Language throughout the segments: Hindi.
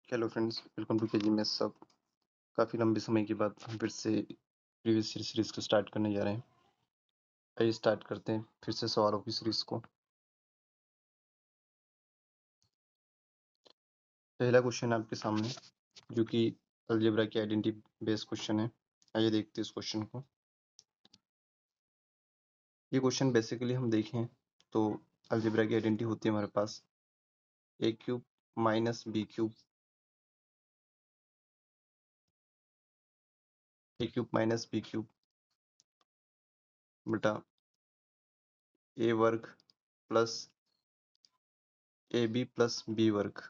Hello friends, welcome to KG mess सब। काफ़ी लंबे समय के बाद हम फिर से प्रीवियस सीरीज को स्टार्ट करने जा रहे हैं। आइए स्टार्ट करते हैं फिर से सवालों की सीरीज को। पहला क्वेश्चन आपके सामने जो कि अलजेब्रा की आइडेंटिटी बेस्ड क्वेश्चन है। आइए देखते हैं इस क्वेश्चन को। ये क्वेश्चन बेसिकली हम देखें तो अलजेब्रा की आइडेंटिटी होती है हमारे पास A cube minus B cube, A cube minus B cube बटा ए वर्ग plus A B plus B वर्ग,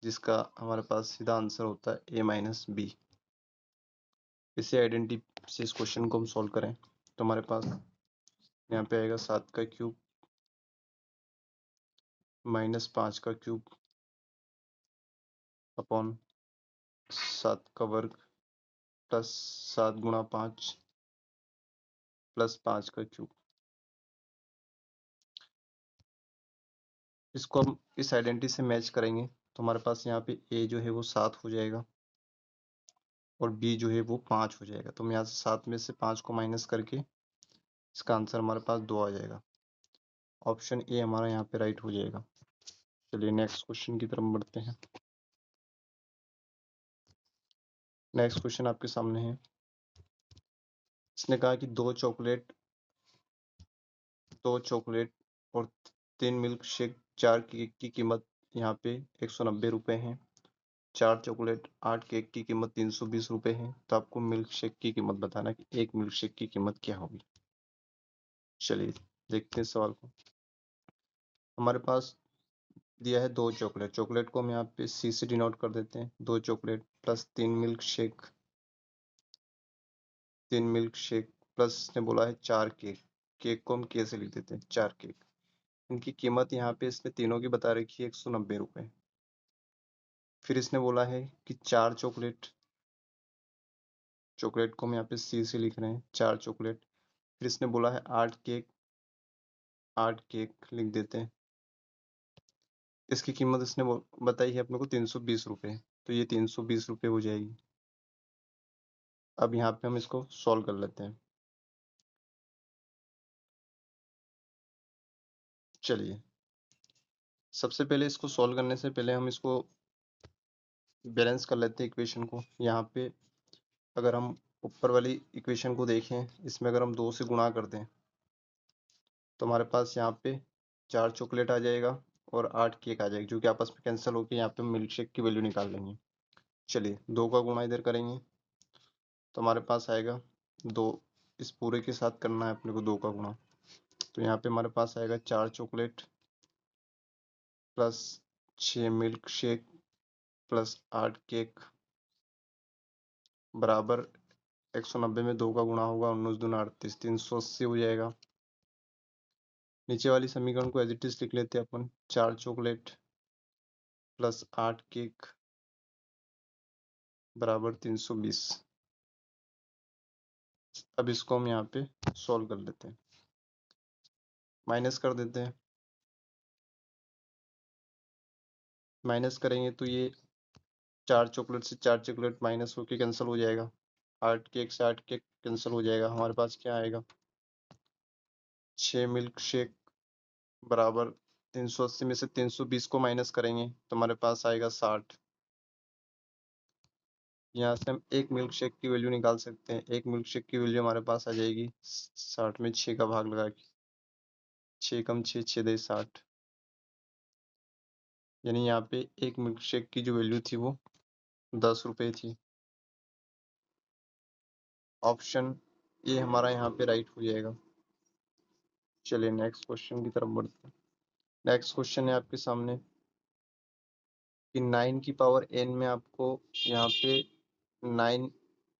जिसका हमारे पास सीधा आंसर होता है ए माइनस बी। इसे आइडेंटिटी से इस क्वेश्चन को हम सॉल्व करें तो हमारे पास यहाँ पे आएगा 7 का क्यूब माइनस 5 का क्यूब अपॉन 7 का वर्ग प्लस 7 गुणा 5 प्लस 5 का क्यूब। इसको हम इस आइडेंटिटी से मैच करेंगे तो हमारे पास यहाँ पे ए जो है वो 7 हो जाएगा और बी जो है वो 5 हो जाएगा। तो हम यहाँ से 7 में से 5 को माइनस करके इसका आंसर हमारे पास 2 आ जाएगा। ऑप्शन ए हमारा यहाँ पे राइट हो जाएगा। चलिए नेक्स्ट क्वेश्चन की तरफ बढ़ते हैं। नेक्स्ट क्वेश्चन आपके सामने है। इसने कहा कि दो चॉकलेट और 3 मिल्क शेक 4 केक की कीमत यहाँ पे 190 रुपये है। 4 चॉकलेट 8 केक की कीमत 320 रुपये है। तो आपको मिल्क शेक की कीमत बताना कि एक मिल्क शेक की कीमत क्या होगी। चलिए देखते हैं सवाल को। हमारे पास दिया है दो चॉकलेट। चॉकलेट को हम यहाँ पे सी से डिनोट कर देते हैं। दो chocolate plus 3 milk shake plus इसने बोला है 4 केक। केक को हम के से लिख देते हैं 4 केक। इनकी कीमत यहाँ पे इसने तीनों की बता रखी है 190 रुपये। फिर इसने बोला है कि 4 चॉकलेट को हम यहाँ पे सी से लिख रहे हैं 4 चॉकलेट। फिर इसने बोला है 8 केक लिख देते हैं। इसकी कीमत इसने बताई है अपने को 320 रुपये। तो ये 320 रुपये हो जाएगी। अब यहाँ पे हम इसको सॉल्व कर लेते हैं। चलिए सबसे पहले इसको सॉल्व करने से पहले हम इसको बैलेंस कर लेते हैं इक्वेशन को। यहाँ पे अगर हम ऊपर वाली इक्वेशन को देखें, इसमें अगर हम 2 से गुणा कर दें तो हमारे पास यहाँ पे 4 चॉकलेट आ जाएगा और 8 केक आ जाएगा, जो कि आपस में कैंसिल होकर यहाँ पे मिल्क शेक की वैल्यू निकाल लेंगे। चलिए 2 का गुणा इधर करेंगे तो हमारे पास आएगा 2। इस पूरे के साथ करना है अपने को 2 का गुणा। तो यहाँ पे हमारे पास आएगा 4 chocolate plus 6 milk shake plus 8 cake बराबर 190 में 2 का गुणा होगा 19 दूना 38, 380 हो जाएगा। नीचे वाली समीकरण को एज इट इज लिख लेते हैं अपन। 4 चॉकलेट प्लस 8 केक बराबर 320। अब इसको हम यहाँ पे सॉल्व कर लेते हैं, माइनस कर देते हैं। माइनस करेंगे तो ये 4 चॉकलेट से 4 चॉकलेट माइनस होके कैंसिल हो जाएगा। 8 केक से 8 केक कैंसिल हो जाएगा। हमारे पास क्या आएगा, 6 मिल्क शेक बराबर 380 में से 320 को माइनस करेंगे तो हमारे पास आएगा 60। यहाँ से हम एक मिल्क शेक की वैल्यू निकाल सकते हैं। एक मिल्क शेक की वैल्यू हमारे पास आ जाएगी 60 में 6 का भाग लगा के, 6 कम 6 6 दे 60। यानी यहाँ पे एक मिल्क शेक की जो वैल्यू थी वो 10 रुपये थी। ऑप्शन ए हमारा यहाँ पे राइट हो जाएगा। चलिए नेक्स्ट क्वेश्चन की तरफ बढ़ते हैं। नेक्स्ट क्वेश्चन है आपके सामने कि 9 की पावर n में आपको यहाँ पे 9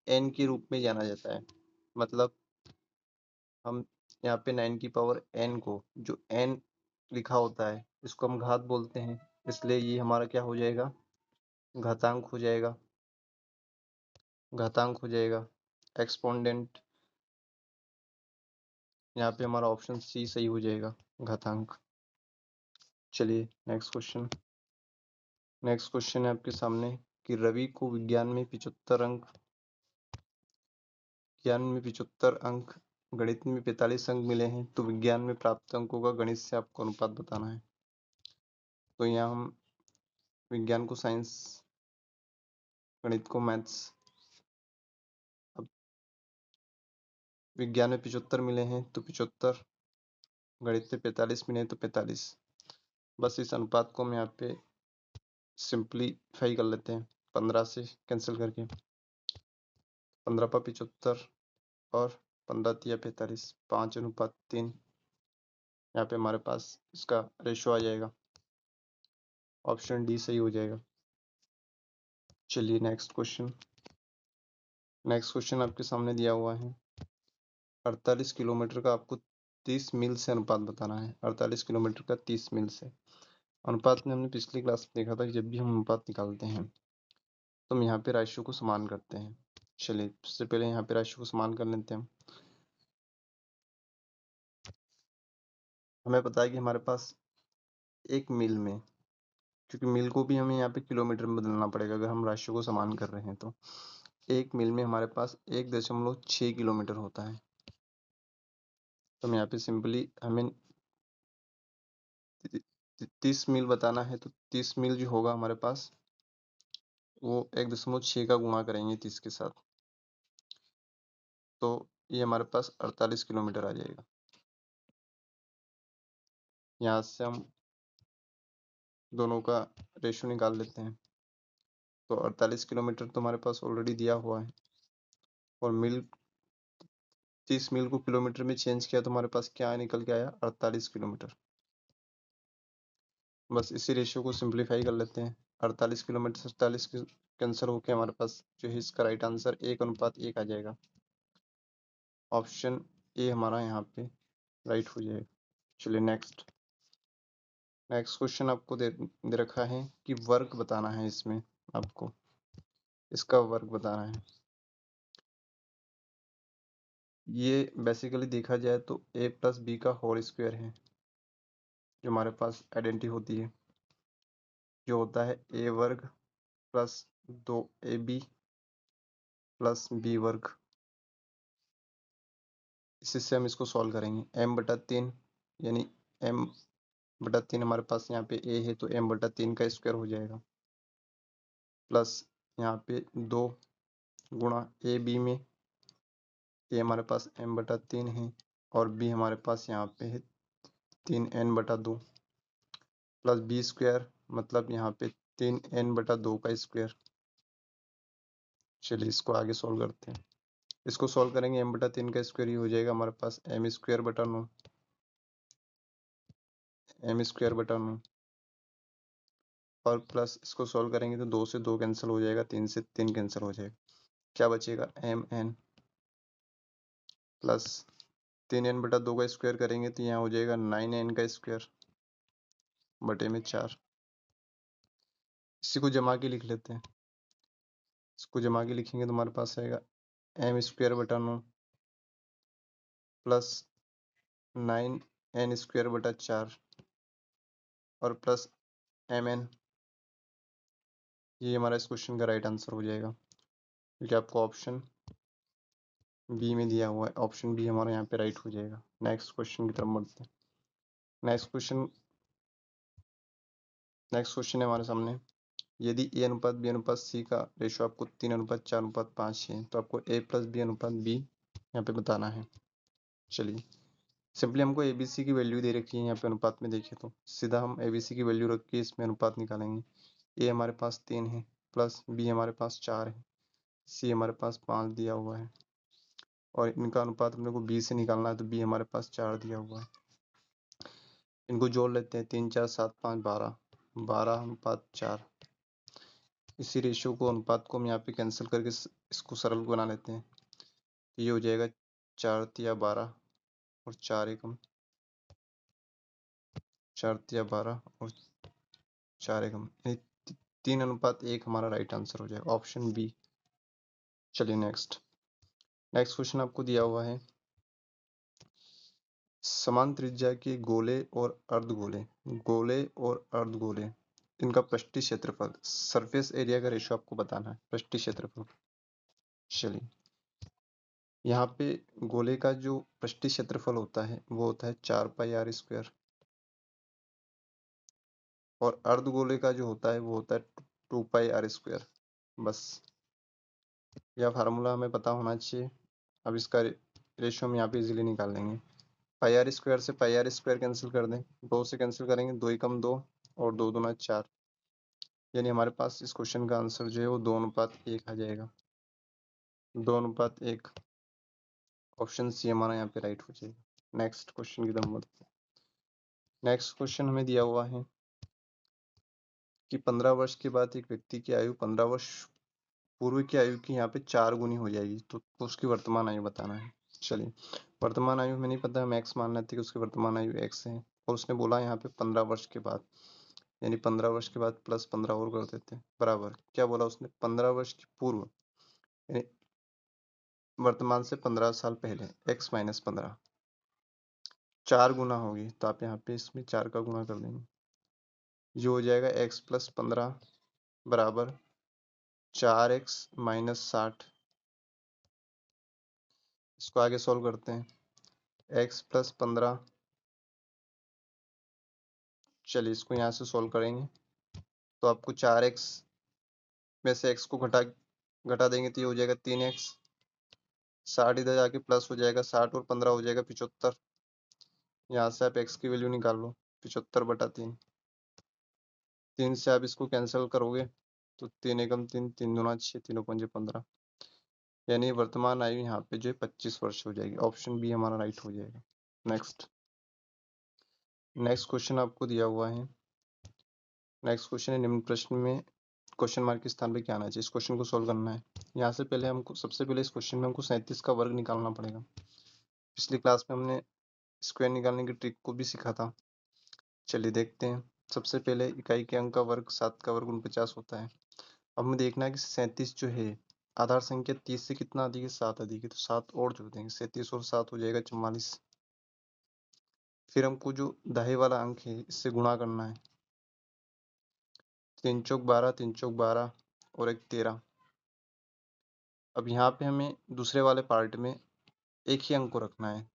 n के रूप में जाना जाता है। मतलब हम यहाँ पे 9 की पावर n को, जो n लिखा होता है, इसको हम घात बोलते हैं। इसलिए ये हमारा क्या हो जाएगा, घातांक हो जाएगा। घातांक हो जाएगा एक्सपोनेंट। यहाँ पे हमारा ऑप्शन सी सही हो जाएगा, घातांक। चलिए नेक्स्ट क्वेश्चन। नेक्स्ट क्वेश्चन है आपके सामने कि रवि को विज्ञान में 75 अंक, गणित में 45 अंक मिले हैं, तो विज्ञान में प्राप्त अंकों का गणित से आपको अनुपात बताना है। तो यहाँ हम विज्ञान को साइंस, गणित को मैथ्स। अब विज्ञान में 75 मिले हैं तो 75, गणित में 45 मिले हैं तो 45। बस इस अनुपात को हम यहाँ पे सिंप्लीफाई कर लेते हैं 15 से कैंसिल करके। 15 पर 75 और 15 तिया 45, 5:3। यहाँ पे हमारे पास इसका रेशो आ जाएगा, ऑप्शन डी सही हो जाएगा। चलिए नेक्स्ट क्वेश्चन आपके सामने दिया हुआ है 48 किलोमीटर का आपको 30 मील से अनुपात बताना है। 48 किलोमीटर का 30 मील से अनुपात में हमने पिछली क्लास में देखा था कि जब भी हम अनुपात निकालते हैं तो हम यहाँ पे राशियों को समान करते हैं। चलिए सबसे पहले यहाँ पे राशियों को समान कर लेते हैं। हमें पता है कि हमारे पास एक मील में, क्योंकि मील को भी हमें यहाँ पे किलोमीटर में बदलना पड़ेगा अगर हम राशियों को समान कर रहे हैं, तो एक मील में हमारे पास 1.6 किलोमीटर होता है। तो हम यहाँ पे सिंपली हमें 30 मील बताना है, तो 30 मील जो होगा हमारे पास वो 1.6 का गुणा करेंगे 30 के साथ, तो ये हमारे पास 48 किलोमीटर आ जाएगा। यहाँ से हम दोनों का रेशो निकाल लेते हैं। तो 48 किलोमीटर तो हमारे पास ऑलरेडी दिया हुआ है, और मील 30 मील को किलोमीटर में चेंज किया तो हमारे पास क्या निकल के आया, 48 किलोमीटर। बस इसी रेशियो को सिंप्लीफाई कर लेते हैं। 48 किलोमीटर से 48 कैंसिल होकर हमारे पास जो है इसका राइट आंसर 1:1 आ जाएगा। ऑप्शन ए हमारा यहाँ पे राइट हो जाएगा। चलिए नेक्स्ट क्वेश्चन आपको दे रखा है कि वर्ग बताना है, इसमें आपको इसका वर्ग बताना है। ये बेसिकली देखा जाए तो a + b का होल स्क्वायर है, जो हमारे पास आइडेंटिटी होती है, जो होता है a वर्ग प्लस 2ab प्लस b वर्ग। इससे हम इसको सॉल्व करेंगे। m/3 यानी m/3 हमारे पास यहाँ पे a है, तो m/3 का स्क्वायर हो जाएगा, प्लस यहाँ पे 2 गुणा ab में a हमारे पास m/3 है, और b हमारे पास यहाँ पे है 3n/2 प्लस b स्क्वायर, मतलब यहाँ पे 3n/2 का स्क्वायर। चलिए इसको आगे सॉल्व करते हैं। इसको सॉल्व करेंगे m/3 का स्क्वायर ही हो जाएगा हमारे पास m²/9, m²/9, और प्लस इसको सॉल्व करेंगे तो 2 से 2 कैंसिल हो जाएगा, 3 से 3 कैंसिल हो जाएगा। क्या बचेगा, mn प्लस 3n/2 का स्क्वायर करेंगे तो यहाँ हो जाएगा 9n का स्क्वायर बटे में 4। इसी को जमा के लिख लेते हैं। इसको जमा के लिखेंगे तो हमारे पास आएगा m²/9 प्लस 9n²/4 और प्लस mn। ये हमारा इस क्वेश्चन का राइट आंसर हो जाएगा, क्योंकि आपको ऑप्शन बी में दिया हुआ है। ऑप्शन बी हमारा यहाँ पे राइट हो जाएगा। नेक्स्ट क्वेश्चन की तरफ बढ़ते हैं। नेक्स्ट क्वेश्चन है हमारे सामने, यदि a/b/c का रेशो आपको 3:4:5 है, तो आपको a+b/b यहाँ पे बताना है। चलिए सिंपली हमको abc की वैल्यू दे रखी है यहाँ पे अनुपात में देखें तो सीधा हम abc की वैल्यू रख के इसमें अनुपात निकालेंगे। a हमारे पास 3 है, प्लस b हमारे पास 4 है, c हमारे पास 5 दिया हुआ है, और इनका अनुपात अपने को b से निकालना है, तो b हमारे पास 4 दिया हुआ है। इनको जोड़ लेते हैं, 3 4 7 5 12, 12:4। इसी रेशियो को, अनुपात को हम यहाँ पे कैंसिल करके इसको सरल बना लेते हैं। तो ये हो जाएगा 4 तिया 12 और 4 एकम 4 तिया 12 और 4 एकम, 3:1 हमारा राइट आंसर हो जाएगा, ऑप्शन बी। चलिए नेक्स्ट क्वेश्चन आपको दिया हुआ है, समान त्रिज्या के गोले और अर्धगोले इनका पृष्ठीय क्षेत्रफल, सरफेस एरिया का रेशियो आपको बताना है, पृष्ठीय क्षेत्रफल। चलिए, यहाँ पे गोले का जो पृष्ठीय क्षेत्रफल होता है वो होता है 4πr², और अर्धगोले का जो होता है वो होता है 2πr²। बस यह फार्मूला हमें पता होना चाहिए। अब इसका रेशियो हम यहाँ पे इजीली निकाल लेंगे। πr² से πr² कैंसिल कर दें, 2 से कैंसिल करेंगे, 2 एकम 2 और 2 दूना 4, यानी हमारे पास इस क्वेश्चन का आंसर जो है वो 2:1 आ जाएगा। 2:1, ऑप्शन सी हमारा यहाँ पे राइट हो जाएगा। नेक्स्ट क्वेश्चन की तरफ बढ़ते हैं। नेक्स्ट क्वेश्चन हमें दिया हुआ है कि 15 वर्ष के बाद एक व्यक्ति की आयु 15 वर्ष पूर्व की आयु की यहाँ पे 4 गुनी हो जाएगी, तो उसकी वर्तमान आयु बताना है। चलिए, वर्तमान आयु हमें नहीं पता, हम एक्स मान लेते हैं कि उसकी वर्तमान आयु एक्स है, और उसने बोला यहाँ पे 15 वर्ष के बाद, यानी 15 वर्ष के बाद प्लस 15 और कर देते हैं, बराबर क्या बोला उसने, 15 वर्ष की पूर्व, यानी वर्तमान से 15 साल पहले, x माइनस 15 4 गुना होगी, तो आप यहाँ पे इसमें 4 का गुना कर देंगे, जो हो जाएगा x प्लस 15 बराबर 4x माइनस 60। इसको आगे सॉल्व करते हैं, x प्लस 15, चलिए इसको यहाँ से सॉल्व करेंगे तो आपको 4x में से x को घटा देंगे तो ये हो जाएगा 3x, 60 इधर जाके प्लस हो जाएगा, 60 और 15 हो जाएगा 75। यहाँ से आप x की वैल्यू निकाल लो, 75/3। 3 से आप इसको कैंसिल करोगे तो 3 एकम 3, 3 दूना 6, 3 पंजे 15, यानी वर्तमान आयु यहाँ पे जो है 25 वर्ष हो जाएगी। ऑप्शन बी हमारा राइट हो जाएगा। नेक्स्ट क्वेश्चन आपको दिया हुआ है। नेक्स्ट क्वेश्चन है, निम्न प्रश्न में क्वेश्चन मार्क के स्थान पे क्या आना चाहिए। इस क्वेश्चन को सोल्व करना है। यहाँ से पहले हमको सबसे पहले इस क्वेश्चन में हमको 37 का वर्ग निकालना पड़ेगा। पिछली क्लास में हमने स्क्वायर निकालने की ट्रिक को भी सीखा था। चलिए देखते हैं। सबसे पहले इकाई के अंक का वर्ग 7 का वर्ग 49 होता है। अब हमें देखना है कि 37 जो है आधार संख्या 30 से कितना अधिक है, 7 अधिक है, तो 7 और जोड़ देंगे, 37 और 7 हो जाएगा 44। फिर हमको जो दाहिने वाला अंक है इससे गुणा करना है, 3 चौक 12, 3 चौक 12 और 1 13। अब यहाँ पे हमें दूसरे वाले पार्ट में एक ही अंक को रखना है,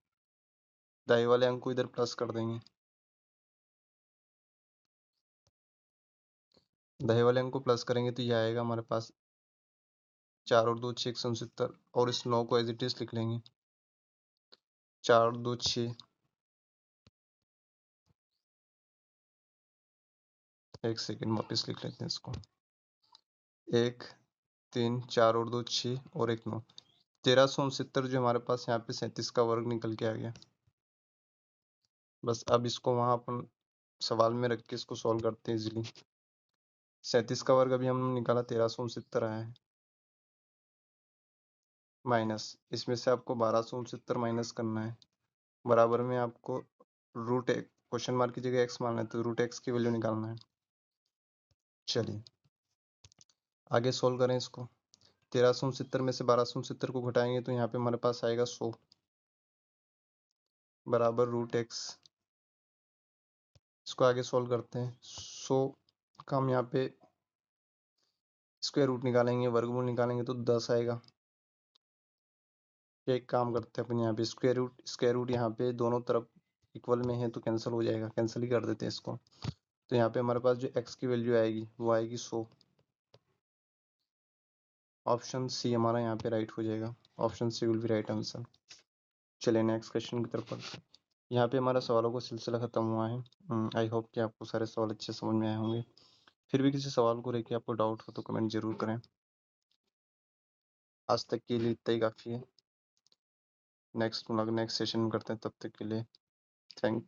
दाएं वाले अंक को इधर प्लस कर देंगे, दाएं वाले अंक को प्लस करेंगे तो ये आएगा हमारे पास 4 और 2 6 169, और इस 9 को एज इट इज लिख लेंगे, 4 और 2 6, एक सेकेंड वापस लिख लेते हैं इसको, 1 3 4 और 2 6 और 1 9, 1369 जो हमारे पास यहाँ पे 37 का वर्ग निकल के आ गया। बस अब इसको वहां अपन सवाल में रख के इसको सॉल्व करते हैं इजीली। 37 का वर्ग अभी हमने निकाला 1369 आया है, माइनस इसमें से आपको 1269 माइनस करना है, बराबर में आपको रूट एक क्वेश्चन मार्क की जगह एक्स मानना है तो रूट एक्स की वैल्यू निकालना है। चलिए आगे सोल्व करें इसको। 1369 में से 1269 को घटाएंगे तो यहाँ पे हमारे पास आएगा 100 बराबर रूट एक्स। इसको आगे सोल्व करते हैं। 100 का हम यहाँ पे स्क्वायर रूट निकालेंगे, वर्गमूल निकालेंगे तो 10 आएगा। एक काम करते हैं अपन, यहाँ पे स्क्वायर रूट यहाँ पे दोनों तरफ इक्वल में है तो कैंसिल हो जाएगा, कैंसिल ही कर देते हैं इसको। तो यहाँ पे हमारे पास जो x की वैल्यू आएगी वो आएगी 100। ऑप्शन सी हमारा यहाँ पे राइट हो जाएगा। Option C will be right answer. चलिए नेक्स्ट क्वेश्चन की तरफ बढ़ते हैं। यहाँ पे हमारा सवालों का सिलसिला खत्म हुआ है। आई होप कि आपको सारे सवाल अच्छे समझ में आए होंगे। फिर भी किसी सवाल को लेके आपको डाउट हो तो कमेंट जरूर करें। आज तक के लिए इतना ही काफ़ी है। नेक्स्ट सेशन में करते हैं, तब तक के लिए थैंक